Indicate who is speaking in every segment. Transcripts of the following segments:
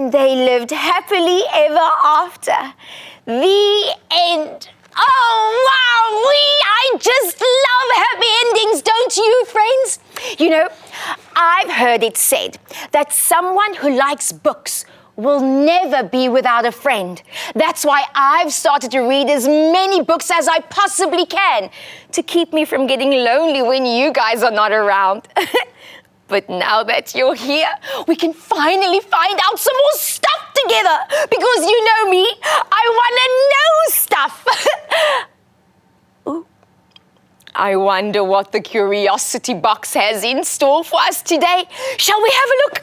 Speaker 1: And they lived happily ever after. The end. Oh, wow! I just love happy endings, don't you, friends? You know, I've heard it said that someone who likes books will never be without a friend. That's why I've started to read as many books as I possibly can to keep me from getting lonely when you guys are not around. But now that you're here, we can finally find out some more stuff together. Because you know me, I want to know stuff. Ooh. I wonder what the curiosity box has in store for us today. Shall we have a look?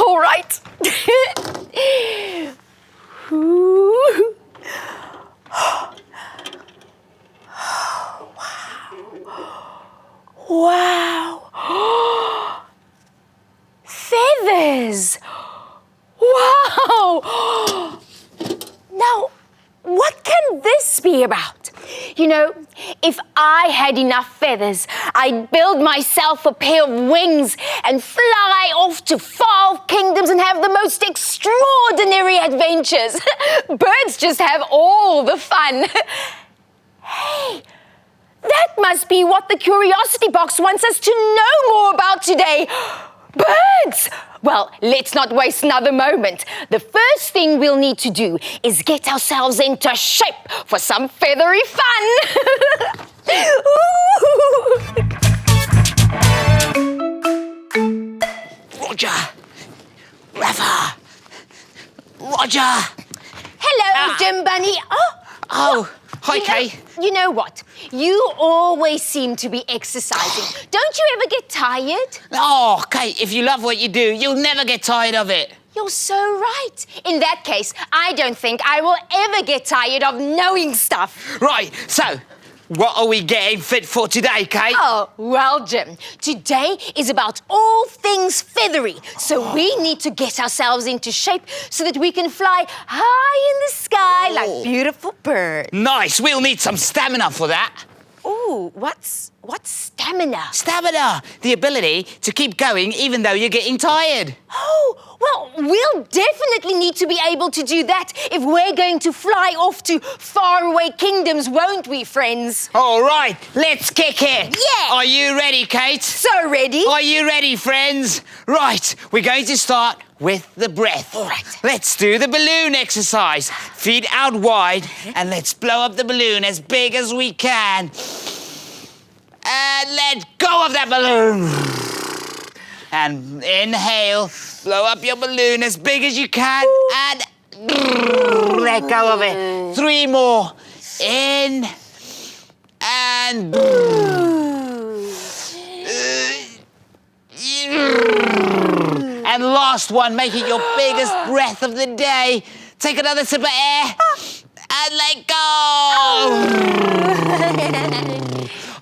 Speaker 1: All right. Ooh. Wow. Wow. Feathers! Wow! Now, what can this be about? You know, if I had enough feathers, I'd build myself a pair of wings and fly off to far kingdoms and have the most extraordinary adventures. Birds just have all the fun. Hey! That must be what the curiosity box wants us to know more about today. Birds! Well, let's not waste another moment. The first thing we'll need to do is get ourselves into shape for some feathery fun.
Speaker 2: Roger! Rafa! Roger!
Speaker 1: Hello, Jim Bunny.
Speaker 2: Oh, hi, Kay.
Speaker 1: You know what? You always seem to be exercising. Don't you ever get tired?
Speaker 2: Oh, Kay, if you love what you do, you'll never get tired of it.
Speaker 1: You're so right. In that case, I don't think I will ever get tired of knowing stuff.
Speaker 2: Right, so, what are we getting fit for today, Kay?
Speaker 1: Oh, well, Jim, today is about all things feathery. So we need to get ourselves into shape so that we can fly high in the sky like beautiful birds.
Speaker 2: Nice, we'll need some stamina for that.
Speaker 1: Ooh, what's stamina?
Speaker 2: Stamina, the ability to keep going even though you're getting tired.
Speaker 1: Oh, well, we'll definitely need to be able to do that if we're going to fly off to faraway kingdoms, won't we, friends?
Speaker 2: All right, let's kick it.
Speaker 1: Yeah.
Speaker 2: Are you ready, Kate?
Speaker 1: So ready.
Speaker 2: Are you ready, friends? Right, we're going to start with the breath.
Speaker 1: All right.
Speaker 2: Let's do the balloon exercise. Feet out wide, and let's blow up the balloon as big as we can. And let go of that balloon. And inhale, blow up your balloon as big as you can, and let go of it. 3 more. In, and... And last one, make it your biggest breath of the day. Take another sip of air and let go.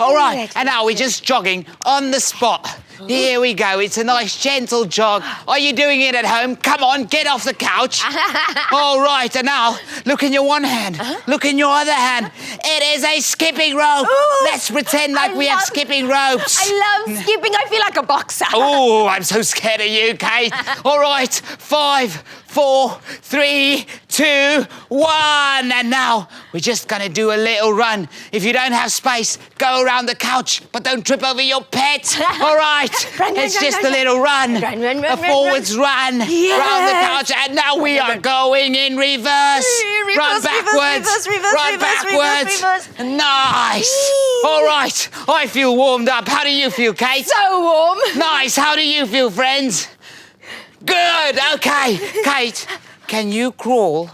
Speaker 2: All right, and now we're just jogging on the spot. Here we go. It's a nice, gentle jog. Are you doing it at home? Come on, get off the couch. All right, and now look in your one hand. Look in your other hand. It is a skipping rope.
Speaker 1: Ooh,
Speaker 2: Let's pretend like we have skipping ropes.
Speaker 1: I love skipping. I feel like a boxer.
Speaker 2: Oh, I'm so scared of you, Kate. All right, 5, 4, 3, 2, 1. And now we're just going to do a little run. If you don't have space, go around the couch, but don't trip over your pet. All right, it's just a little run. A forwards run around the couch. And now we are going in reverse. Run backwards. Run backwards. Nice. All right, I feel warmed up. How do you feel, Kate?
Speaker 1: So warm.
Speaker 2: Nice. How do you feel, friends? Good. Okay. Kate, can you crawl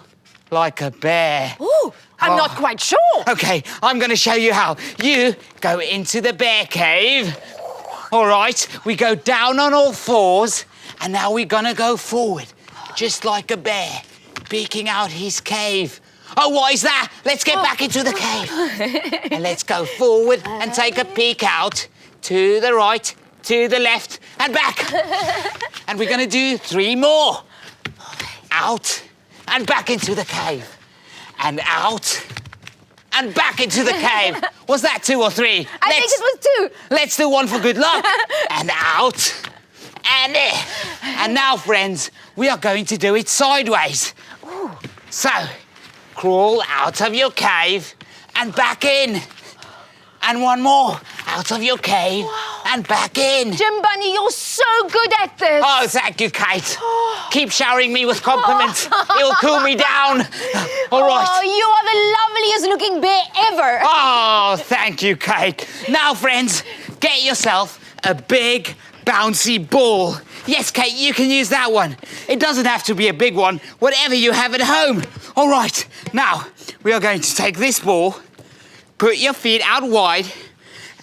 Speaker 2: like a bear?
Speaker 1: Ooh, I'm not quite sure.
Speaker 2: Okay, I'm going to show you how. You go into the bear cave. All right, we go down on all fours, and now we're going to go forward, just like a bear, peeking out his cave. Oh, what is that? Let's get back into the cave. And let's go forward and take a peek out to the right, to the left, and back. And we're going to do 3 more. Out and back into the cave. And out and back into the cave. Was that 2 or 3?
Speaker 1: I think it was 2.
Speaker 2: Let's do 1 for good luck. And out and in. And now, friends, we are going to do it sideways.
Speaker 1: Ooh.
Speaker 2: So, crawl out of your cave and back in. And one more, out of your cave and back in.
Speaker 1: Jim Bunny, you're so good at this.
Speaker 2: Oh, thank you, Kate. Keep showering me with compliments. It'll cool me down. All right.
Speaker 1: Oh, you are the loveliest looking bear ever.
Speaker 2: Oh, thank you, Kate. Now, friends, get yourself a big, bouncy ball. Yes, Kate, you can use that one. It doesn't have to be a big one, whatever you have at home. All right, now, we are going to take this ball, put your feet out wide,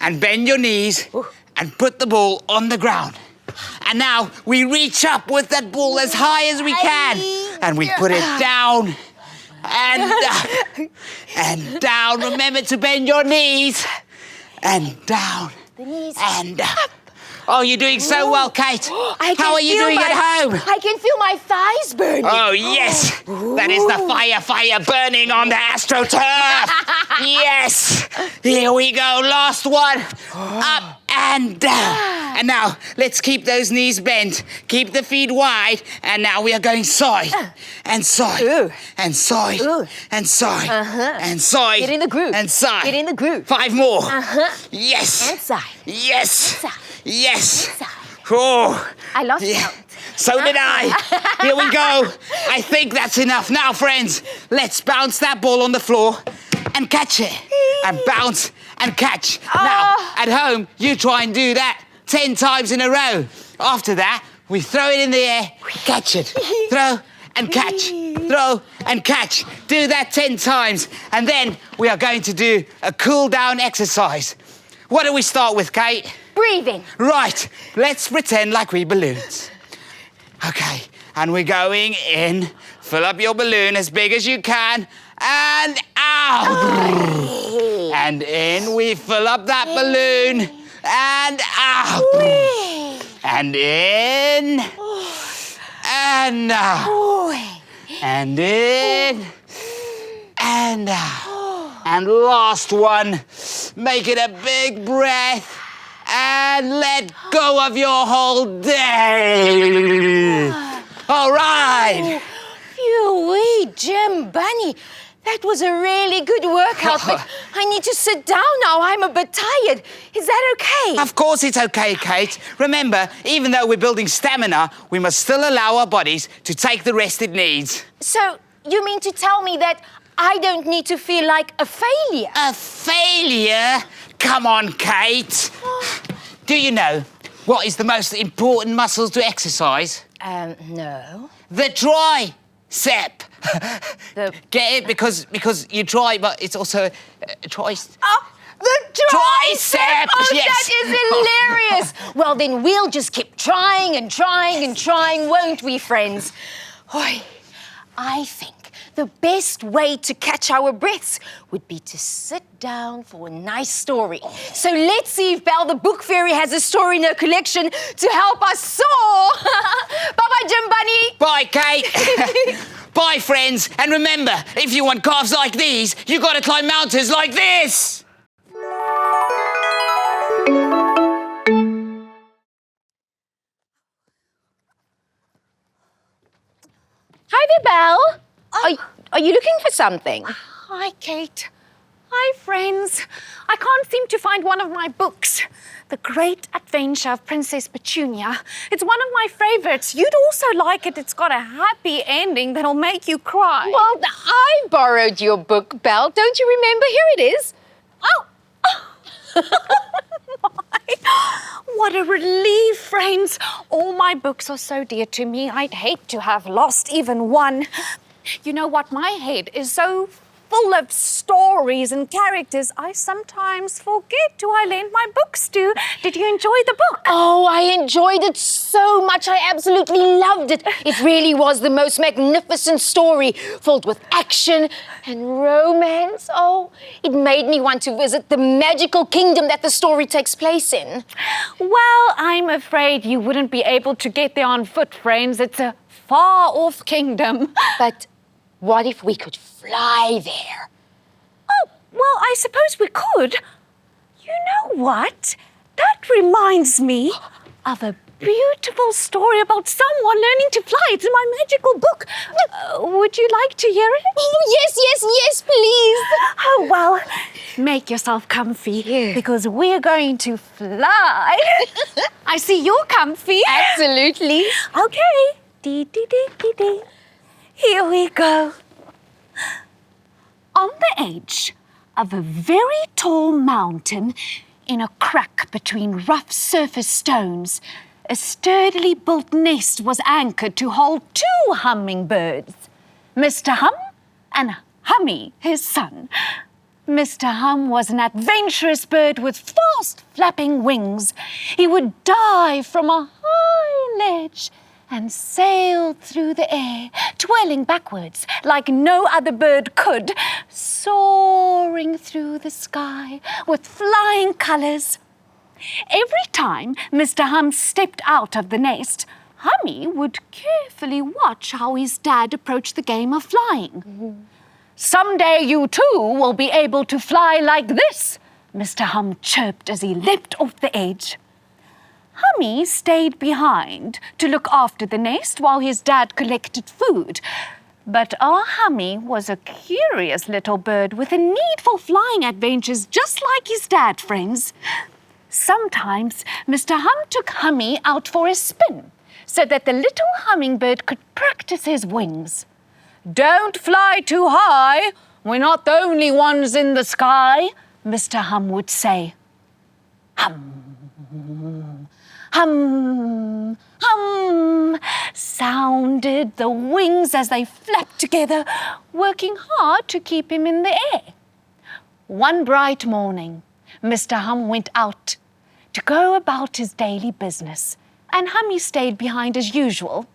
Speaker 2: and bend your knees, and put the ball on the ground. And now, we reach up with that ball as high as we can, and we put it down, and down. Remember to bend your knees, and down, and up. Oh, you're doing so well, Kate. How are you doing at home?
Speaker 1: I can feel my thighs burning.
Speaker 2: Oh, yes. That is the fire burning on the AstroTurf. Yes. Here we go. Last one. Up and down. And now, let's keep those knees bent. Keep the feet wide. And now we are going side and side and side and side and side.
Speaker 1: Get in the groove.
Speaker 2: And side.
Speaker 1: Get in the groove.
Speaker 2: 5 more. Yes.
Speaker 1: And side.
Speaker 2: Yes.
Speaker 1: And side.
Speaker 2: Yes. Oh.
Speaker 1: I lost count.
Speaker 2: So did I. Here we go. I think that's enough. Now, friends, let's bounce that ball on the floor and catch it. And bounce and catch. Now, at home, you try and do that 10 times in a row. After that, we throw it in the air, catch it. Throw and catch. Throw and catch. Do that 10 times. And then we are going to do a cool down exercise. What do we start with, Kate?
Speaker 1: Breathing.
Speaker 2: Right, let's pretend like we balloons. Okay, and we're going in. Fill up your balloon as big as you can. And out. And in, we fill up that balloon. And out. And in. And out. And in. And out. And last one, make it a big breath. And let go of your whole day. All right.
Speaker 1: Phew-wee, Jim Bunny. That was a really good workout, but I need to sit down now. I'm a bit tired. Is that okay?
Speaker 2: Of course it's okay, Kate. Remember, even though we're building stamina, we must still allow our bodies to take the rest it needs.
Speaker 1: So, you mean to tell me that I don't need to feel like a failure?
Speaker 2: A failure? Come on, Kate. Do you know what is the most important muscles to exercise?
Speaker 1: No.
Speaker 2: The tricep.
Speaker 1: The...
Speaker 2: Get it? Because you try, but it's also a choice.
Speaker 1: Oh, the tricep! Oh,
Speaker 2: yes.
Speaker 1: That is hilarious. Well, then we'll just keep trying and trying and trying, won't we, friends? Oi, I think the best way to catch our breaths would be to sit down for a nice story. So let's see if Belle the Book Fairy has a story in her collection to help us soar. Bye-bye, Jim Bunny.
Speaker 2: Bye, Kate. Bye, friends. And remember, if you want calves like these, you got to climb mountains like this.
Speaker 1: Hi there, Belle. Are you looking for something?
Speaker 3: Hi, Kate. Hi, friends. I can't seem to find one of my books. The Great Adventure of Princess Petunia. It's one of my favorites. You'd also like it. It's got a happy ending that'll make you cry.
Speaker 1: Well, I borrowed your book, Belle. Don't you remember? Here it is.
Speaker 3: Oh! What a relief, friends. All my books are so dear to me. I'd hate to have lost even one. You know what? My head is so full of stories and characters, I sometimes forget who I lend my books to. Did you enjoy the book?
Speaker 1: Oh, I enjoyed it so much. I absolutely loved it. It really was the most magnificent story, filled with action and romance. Oh, it made me want to visit the magical kingdom that the story takes place in.
Speaker 3: Well, I'm afraid you wouldn't be able to get there on foot, friends. It's a far-off kingdom.
Speaker 1: But what if we could fly there?
Speaker 3: Oh, well, I suppose we could. You know what? That reminds me of a beautiful story about someone learning to fly. It's in my magical book. Would you like to hear it?
Speaker 1: Yes, please.
Speaker 3: Oh, well, make yourself comfy because we're going to fly. I see you're comfy.
Speaker 1: Absolutely.
Speaker 3: Okay. Dee, dee, dee, dee, dee. Here we go. On the edge of a very tall mountain, in a crack between rough surface stones, a sturdily built nest was anchored to hold 2 hummingbirds, Mr. Hum and Hummy, his son. Mr. Hum was an adventurous bird with fast flapping wings. He would dive from a high ledge and sail through the air, twirling backwards like no other bird could, soaring through the sky with flying colours. Every time Mr. Hum stepped out of the nest, Hummy would carefully watch how his dad approached the game of flying. Someday you too will be able to fly like this, Mr. Hum chirped as he leapt off the edge. Hummy stayed behind to look after the nest while his dad collected food. But our Hummy was a curious little bird with a need for flying adventures just like his dad, friends. Sometimes Mr. Hum took Hummy out for a spin so that the little hummingbird could practice his wings. Don't fly too high. We're not the only ones in the sky, Mr. Hum would say. Hum. Hum, hum, sounded the wings as they flapped together, working hard to keep him in the air. One bright morning, Mr. Hum went out to go about his daily business, and Hummy stayed behind as usual.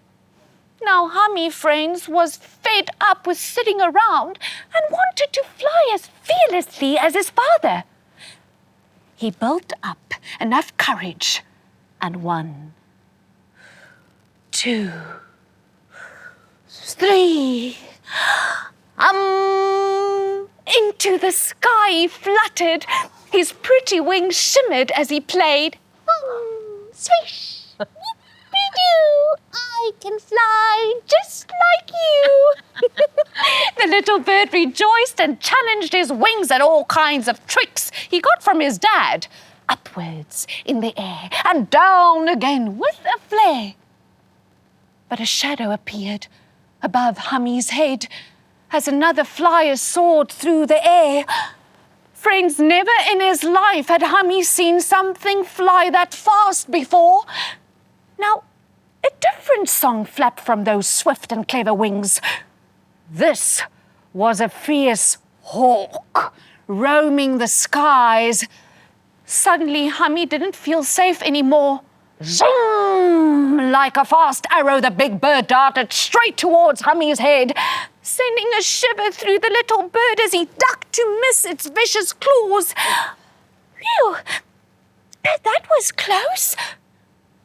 Speaker 3: Now, Hummy, friends, was fed up with sitting around and wanted to fly as fearlessly as his father. He built up enough courage. And 1, 2, 3. Into the sky he fluttered. His pretty wings shimmered as he played. Swish! Yippee-doo! I can fly just like you. The little bird rejoiced and challenged his wings at all kinds of tricks he got from his dad. Upwards in the air and down again with a flare. But a shadow appeared above Hummy's head as another flyer soared through the air. Friends, never in his life had Hummy seen something fly that fast before. Now, a different song flapped from those swift and clever wings. This was a fierce hawk roaming the skies. Suddenly, Hummy didn't feel safe anymore. Zoom! Like a fast arrow, the big bird darted straight towards Hummy's head, sending a shiver through the little bird as he ducked to miss its vicious claws. Phew! That was close.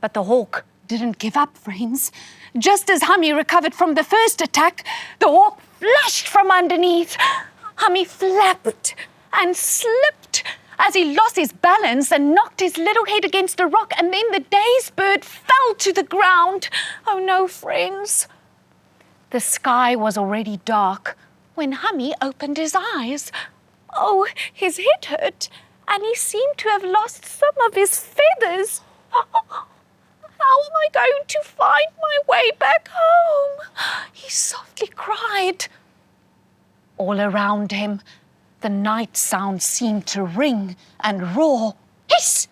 Speaker 3: But the hawk didn't give up, friends. Just as Hummy recovered from the first attack, the hawk flashed from underneath. Hummy flapped and slipped as he lost his balance and knocked his little head against a rock, and then the dazed bird fell to the ground. Oh no, friends. The sky was already dark when Hummy opened his eyes. Oh, his head hurt, and he seemed to have lost some of his feathers. How am I going to find my way back home? He softly cried. All around him, the night sound seemed to ring and roar. Hiss!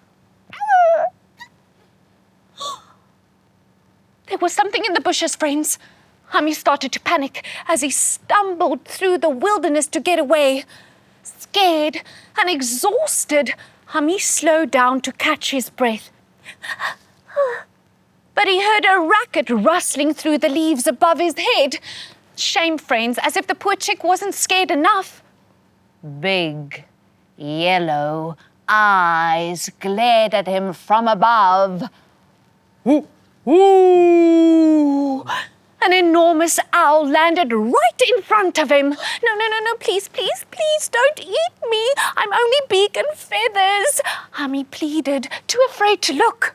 Speaker 3: There was something in the bushes, friends. Hummy started to panic as he stumbled through the wilderness to get away. Scared and exhausted, Hummy slowed down to catch his breath. But he heard a racket rustling through the leaves above his head. Shame, friends, as if the poor chick wasn't scared enough. Big, yellow eyes glared at him from above. Ooh, ooh! An enormous owl landed right in front of him. No, please, don't eat me. I'm only beak and feathers, Hummy pleaded, too afraid to look.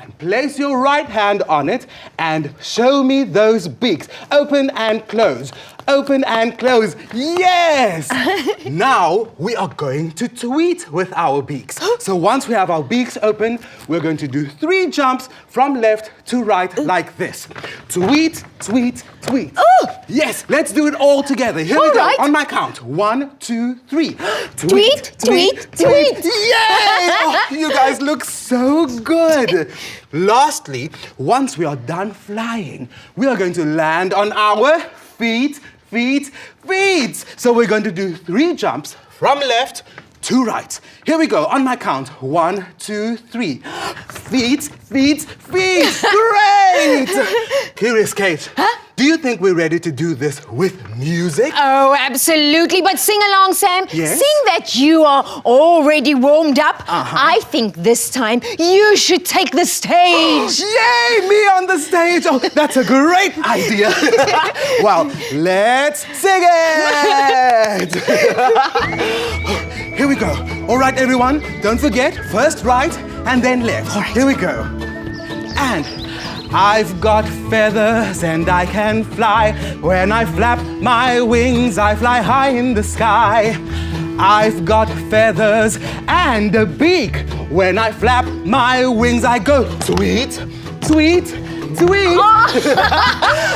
Speaker 4: and place your right hand on it and show me those beaks. Open and close. Open and close. Yes! Now we are going to tweet with our beaks. So once we have our beaks open, we're going to do 3 jumps from left to right like this. Tweet, tweet, tweet.
Speaker 1: Oh!
Speaker 4: Yes, let's do it all together. Here we go.
Speaker 1: right.
Speaker 4: On my count. 1, 2, 3.
Speaker 1: Tweet, tweet, tweet.
Speaker 4: Yay! Oh, you guys look so good. Lastly, once we are done flying, we are going to land on our feet, feet, feet. So we're going to do 3 jumps from left to right. Here we go. On my count. 1, 2, 3. Feet, feet, feet. Great! Curious Kate.
Speaker 1: Huh?
Speaker 4: Do you think we're ready to do this with music?
Speaker 1: Oh, absolutely. But sing along, Sam.
Speaker 4: Yes?
Speaker 1: Sing that you are already warmed up. I think this time you should take the stage.
Speaker 4: Yay! Me on the stage! Oh, that's a great idea. Well, let's sing it! Here we go. All right, everyone. Don't forget, first right and then left. All right. Here we go. And I've got feathers and I can fly. When I flap my wings, I fly high in the sky. I've got feathers and a beak. When I flap my wings, I go tweet, tweet, tweet.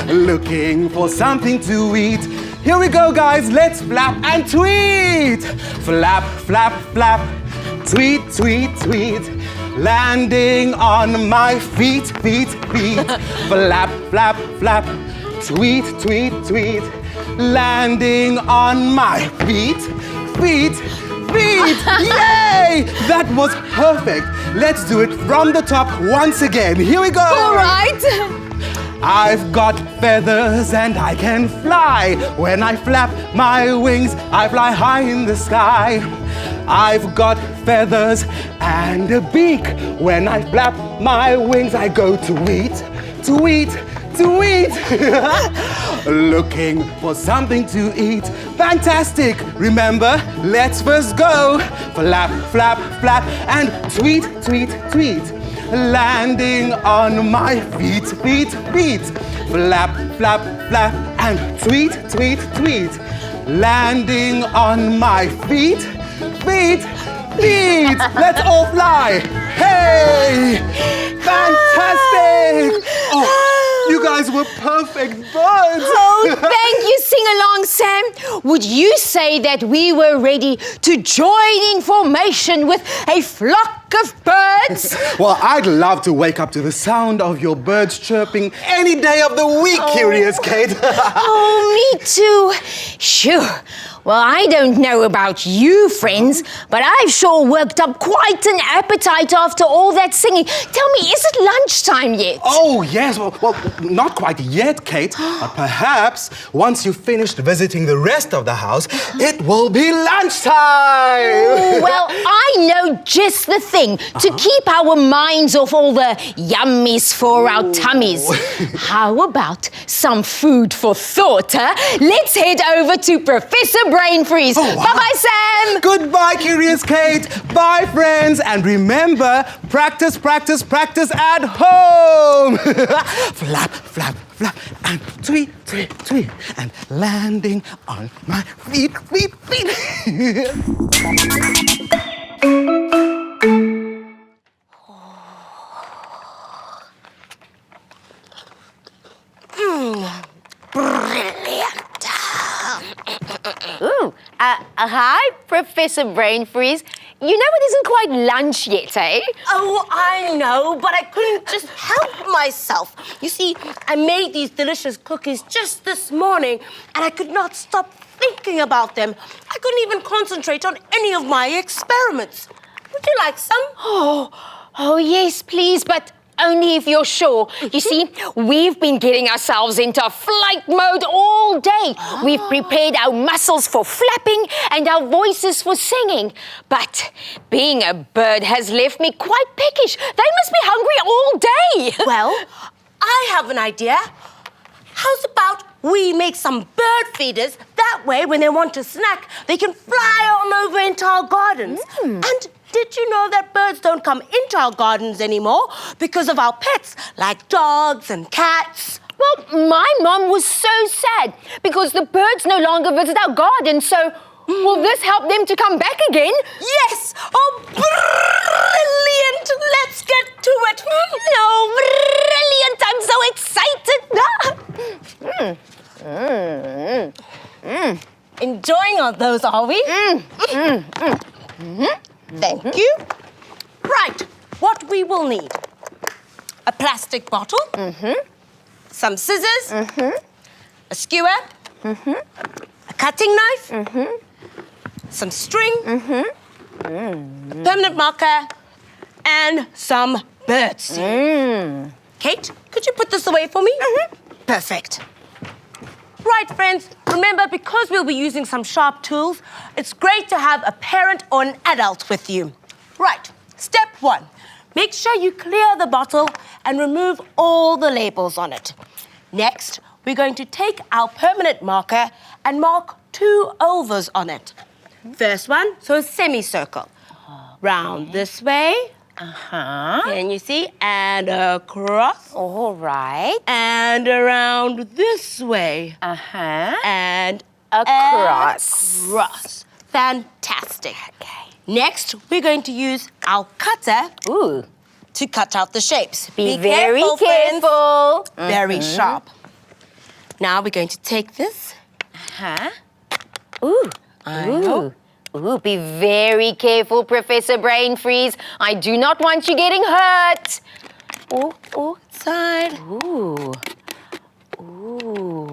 Speaker 4: Looking for something to eat. Here we go, guys. Let's flap and tweet. Flap, flap, flap. Tweet, tweet, tweet. Landing on my feet, feet, feet. Flap, flap, flap. Tweet, tweet, tweet. Landing on my feet, feet, feet. Yay! That was perfect. Let's do it from the top once again. Here we go.
Speaker 1: All right.
Speaker 4: I've got feathers and I can fly. When I flap my wings, I fly high in the sky. I've got feathers and a beak. When I flap my wings, I go tweet, tweet, tweet. Looking for something to eat. Fantastic! Remember, let's first go. Flap, flap, flap, and tweet, tweet, tweet. Landing on my feet, feet, feet. Flap, flap, flap, and tweet, tweet, tweet. Landing on my feet, feet, feet. Let's all fly. Hey! Fantastic! Oh, you guys were perfect birds.
Speaker 1: Oh, thank you, Sing Along Sam. Would you say that we were ready to join in formation with a flock of birds?
Speaker 4: Well, I'd love to wake up to the sound of your birds chirping any day of the week, Curious Kate.
Speaker 1: Oh, me too. Sure. Well, I don't know about you, friends, but I've sure worked up quite an appetite after all that singing. Tell me, is it lunchtime yet?
Speaker 4: Oh, yes. Well, not quite yet, Kate. But perhaps once you've finished visiting the rest of the house, it will be lunchtime.
Speaker 1: Oh, well, I know just the thing to keep our minds off all the yummies for our tummies. How about some food for thought, huh? Let's head over to Professor Brain Freeze.
Speaker 4: Oh, wow.
Speaker 1: Bye-bye, Sam.
Speaker 4: Goodbye, Curious Kate. Bye, friends. And remember, practice, practice, practice at home. Flap, flap, flap, and tweet, tweet, tweet. And landing on my feet, feet, feet.
Speaker 1: Brilliant. Ooh, hi, Professor Brain Freeze. You know it isn't quite lunch yet, eh?
Speaker 5: Oh, I know, but I couldn't just help myself. You see, I made these delicious cookies just this morning, and I could not stop thinking about them. I couldn't even concentrate on any of my experiments. Would you like some?
Speaker 1: Oh, yes, please, but only if you're sure. You see, we've been getting ourselves into flight mode all day. We've prepared our muscles for flapping and our voices for singing. But being a bird has left me quite peckish. They must be hungry all day.
Speaker 5: Well, I have an idea. How's about we make some bird feeders? That way, when they want to snack, they can fly on over into our gardens. And did you know that birds don't come into our gardens anymore because of our pets, like dogs and cats?
Speaker 1: Well, my mom was so sad because the birds no longer visit our garden, so will this help them to come back again?
Speaker 5: Yes! Oh, brilliant! Let's get to it.
Speaker 1: No, brilliant! I'm so excited.
Speaker 5: Enjoying all those, are we? Thank you. Right, what we will need. A plastic bottle. Some scissors. A skewer. A cutting knife. Some string. Permanent marker. And some birdseed. Kate, could you put this away for me? Perfect. Right, friends, remember, because we'll be using some sharp tools, it's great to have a parent or an adult with you. Right, step 1. Make sure you clear the bottle and remove all the labels on it. Next, we're going to take our permanent marker and mark 2 ovals on it. First one, so a semicircle. Round this way. Can you see? And across.
Speaker 1: All right.
Speaker 5: And around this way. And
Speaker 1: Across.
Speaker 5: across. Fantastic. Okay. Next, we're going to use our cutter to cut out the shapes.
Speaker 1: Be very
Speaker 5: friends.
Speaker 1: careful.
Speaker 5: Very sharp. Now we're going to take this.
Speaker 1: Ooh, be very careful, Professor Brain Freeze. I do not want you getting hurt.
Speaker 5: Side.
Speaker 1: Ooh. All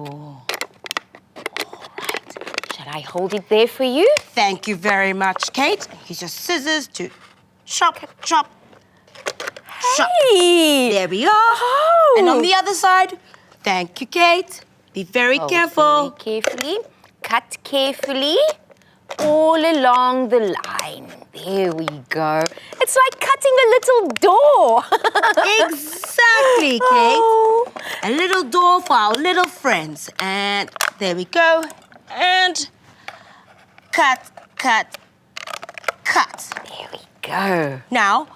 Speaker 1: right. Shall I hold it there for you?
Speaker 5: Thank you very much, Kate. Use your scissors to chop, chop, chop.
Speaker 1: Hey.
Speaker 5: There we are.
Speaker 1: Oh.
Speaker 5: And on the other side. Thank you, Kate. Be very careful.
Speaker 1: Very carefully. Cut carefully. All along the line. There we go. It's like cutting a little door.
Speaker 5: Exactly, Kate.
Speaker 1: Oh.
Speaker 5: A little door for our little friends. And there we go. And cut, cut, cut.
Speaker 1: There we go.
Speaker 5: Now,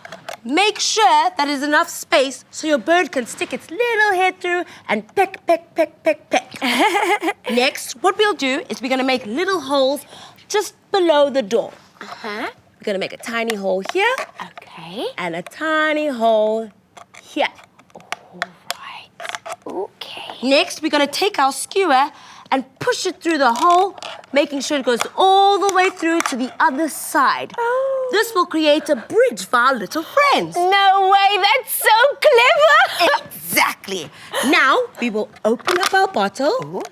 Speaker 5: make sure that there's enough space so your bird can stick its little head through and peck, peck, peck, peck, peck. Next, what we'll do is we're going to make little holes just below the door. We're going to make a tiny hole here.
Speaker 1: Okay.
Speaker 5: And a tiny hole here.
Speaker 1: All right. Okay.
Speaker 5: Next, we're going to take our skewer and push it through the hole, making sure it goes all the way through to the other side.
Speaker 1: Oh.
Speaker 5: This will create a bridge for our little friends.
Speaker 1: No way, that's so clever.
Speaker 5: Exactly. Now, we will open up our bottle,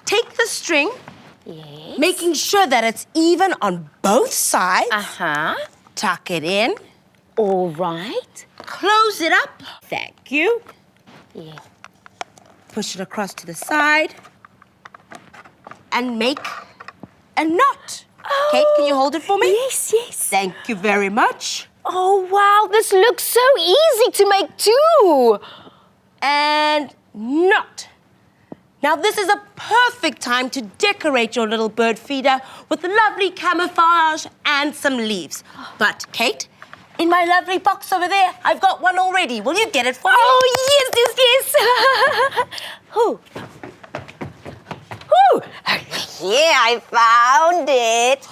Speaker 5: take the string,
Speaker 1: Yes.
Speaker 5: making sure that it's even on both sides. Tuck it in.
Speaker 1: All right.
Speaker 5: Close it up. Thank you.
Speaker 1: Yeah.
Speaker 5: Push it across to the side. And make a knot. Kate, can you hold it for me?
Speaker 1: Yes, yes.
Speaker 5: Thank you very much.
Speaker 1: Oh, wow, this looks so easy to make too.
Speaker 5: And knot. Now, this is a perfect time to decorate your little bird feeder with lovely camouflage and some leaves. But, Kate, in my lovely box over there, I've got one already. Will you get it for me?
Speaker 1: Oh, yes, yes, yes. Who? Yeah, I found it.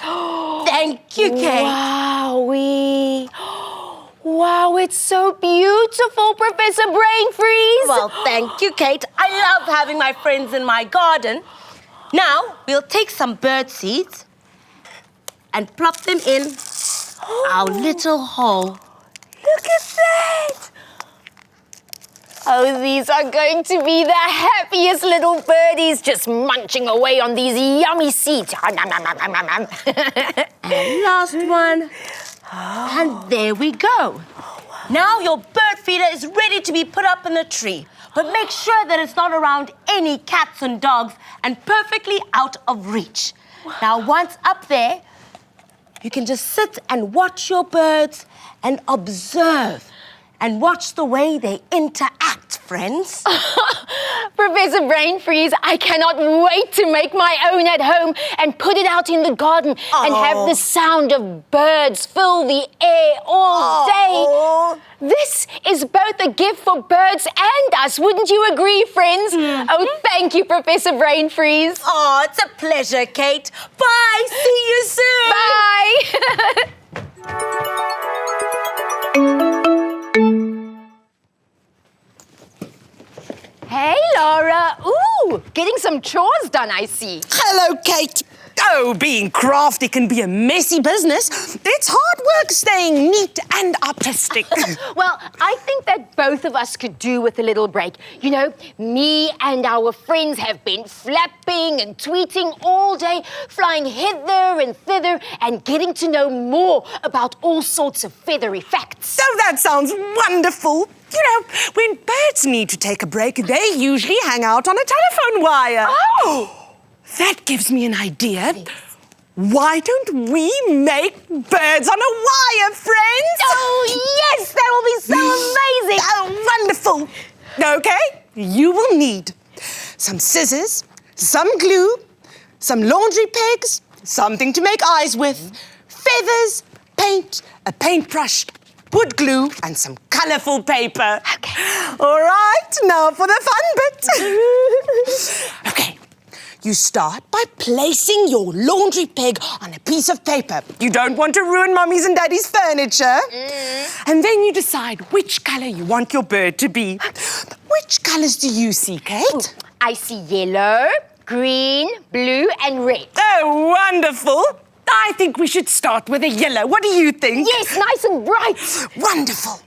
Speaker 5: Thank you, Kate.
Speaker 1: Wowee. Wow, it's so beautiful, Professor Brain Freeze.
Speaker 5: Well, thank you, Kate. I love having my friends in my garden. Now, we'll take some bird seeds and plop them in our little hole.
Speaker 1: Look at that. Oh, these are going to be the happiest little birdies just munching away on these yummy seeds.
Speaker 5: And last one. And there we go. Now your bird feeder is ready to be put up in the tree. But make sure that it's not around any cats and dogs and perfectly out of reach. Now, once up there, you can just sit and watch your birds and observe and watch the way they interact, friends.
Speaker 1: Professor Brain Freeze, I cannot wait to make my own at home and put it out in the garden and have the sound of birds fill the air all day. This is both a gift for birds and us. Wouldn't you agree, friends? Oh, thank you, Professor Brain Freeze.
Speaker 5: Oh, it's a pleasure, Kate. Bye. See you soon.
Speaker 1: Bye. Hey, Laura. Ooh, getting some chores done, I see.
Speaker 6: Hello, Kate. Oh, being crafty can be a messy business. It's hard work staying neat and artistic.
Speaker 1: Well, I think that both of us could do with a little break. You know, me and our friends have been flapping and tweeting all day, flying hither and thither and getting to know more about all sorts of feathery facts.
Speaker 6: Oh, that sounds wonderful. You know, when birds need to take a break, they usually hang out on a telephone wire.
Speaker 1: Oh!
Speaker 6: That gives me an idea. Why don't we make birds on a wire, friends?
Speaker 1: Oh, yes! That will be so amazing!
Speaker 6: Oh, wonderful. Okay, you will need some scissors, some glue, some laundry pegs, something to make eyes with, feathers, paint, a paintbrush, wood glue, and some colourful paper.
Speaker 1: Okay.
Speaker 6: All right, now for the fun bit. Okay. You start by placing your laundry peg on a piece of paper. You don't want to ruin Mummy's and Daddy's furniture. And then you decide which colour you want your bird to be. Which colours do you see, Kate?
Speaker 1: Ooh, I see yellow, green, blue, and red.
Speaker 6: Oh, wonderful. I think we should start with a yellow. What do you think?
Speaker 1: Yes, nice and bright.
Speaker 6: Wonderful.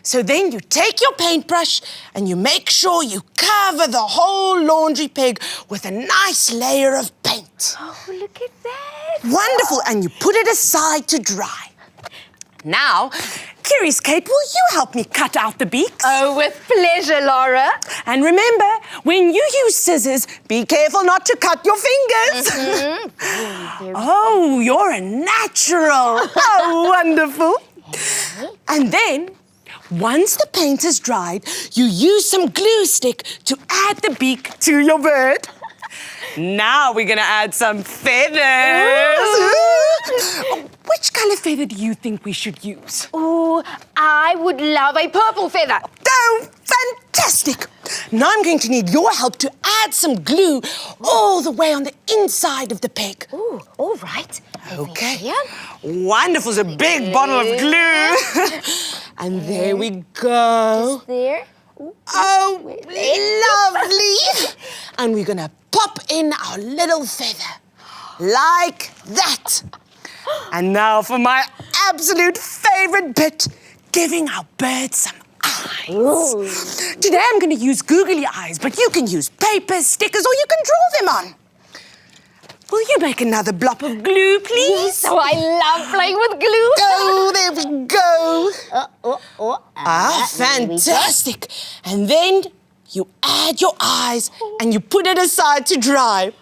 Speaker 6: So then you take your paintbrush and you make sure you cover the whole laundry peg with a nice layer of paint.
Speaker 1: Oh, look at that.
Speaker 6: Wonderful. And you put it aside to dry. Now, curious Kate, will you help me cut out the beaks?
Speaker 1: Oh, with pleasure, Laura.
Speaker 6: And remember, when you use scissors, be careful not to cut your fingers. Oh, you're a natural. Oh, wonderful. And then, once the paint is dried, you use some glue stick to add the beak to your bird. Now we're going to add some feathers. Which colour feather do you think we should use?
Speaker 1: Oh, I would love a purple feather.
Speaker 6: Oh, fantastic! Now I'm going to need your help to add some glue all the way on the inside of the peg.
Speaker 1: Oh, all right.
Speaker 6: Okay.
Speaker 1: Here.
Speaker 6: Wonderful. It's a big bottle of glue. And there we go.
Speaker 1: There.
Speaker 6: Oh, lovely. And we're going to pop in our little feather. Like that. And now for my absolute favourite bit, giving our birds some eyes.
Speaker 1: Ooh.
Speaker 6: Today I'm going to use googly eyes, but you can use paper, stickers, or you can draw them on. Will you make another blob of glue, please?
Speaker 1: Yes, oh, I love playing with glue.
Speaker 6: Oh, there we go. Fantastic. And then you add your eyes and you put it aside to dry.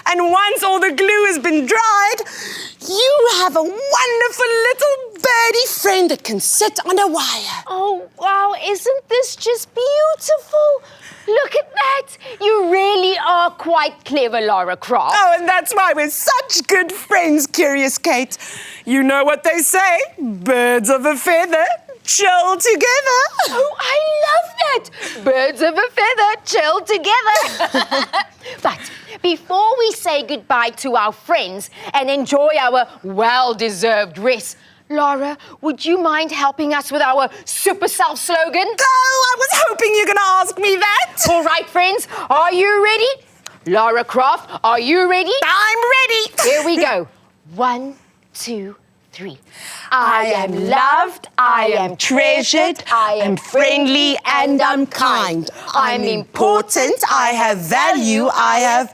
Speaker 6: And once all the glue has been dried, you have a wonderful little birdie friend that can sit on a wire.
Speaker 1: Oh, wow, isn't this just beautiful? Look at that. You really are quite clever, Laura Croft.
Speaker 6: Oh, and that's why we're such good friends, Curious Kate. You know what they say, birds of a feather chill together.
Speaker 1: Oh, I love that. Birds of a feather chill together. But before we say goodbye to our friends and enjoy our well-deserved rest, Laura, would you mind helping us with our super self slogan?
Speaker 6: Oh, I was hoping you were going to ask me that.
Speaker 1: All right, friends, are you ready? Laura Croft, are you ready?
Speaker 6: I'm ready.
Speaker 1: Here we go. 1, 2, 3. I am loved, I am treasured, I am friendly, and I'm kind.
Speaker 6: I'm important, I have value, I have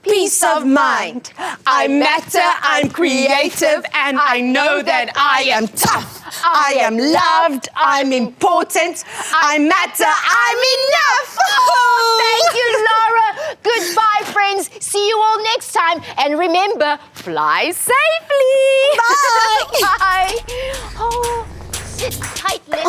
Speaker 6: peace of mind. I matter, I'm creative, and I know that I am tough. I am loved, I'm important, I matter, I'm enough.
Speaker 1: Thank you, Laura. Goodbye, friends. See you all next time. And remember, fly safely.
Speaker 6: Bye.
Speaker 1: Bye. Oh, sit tight, Liz.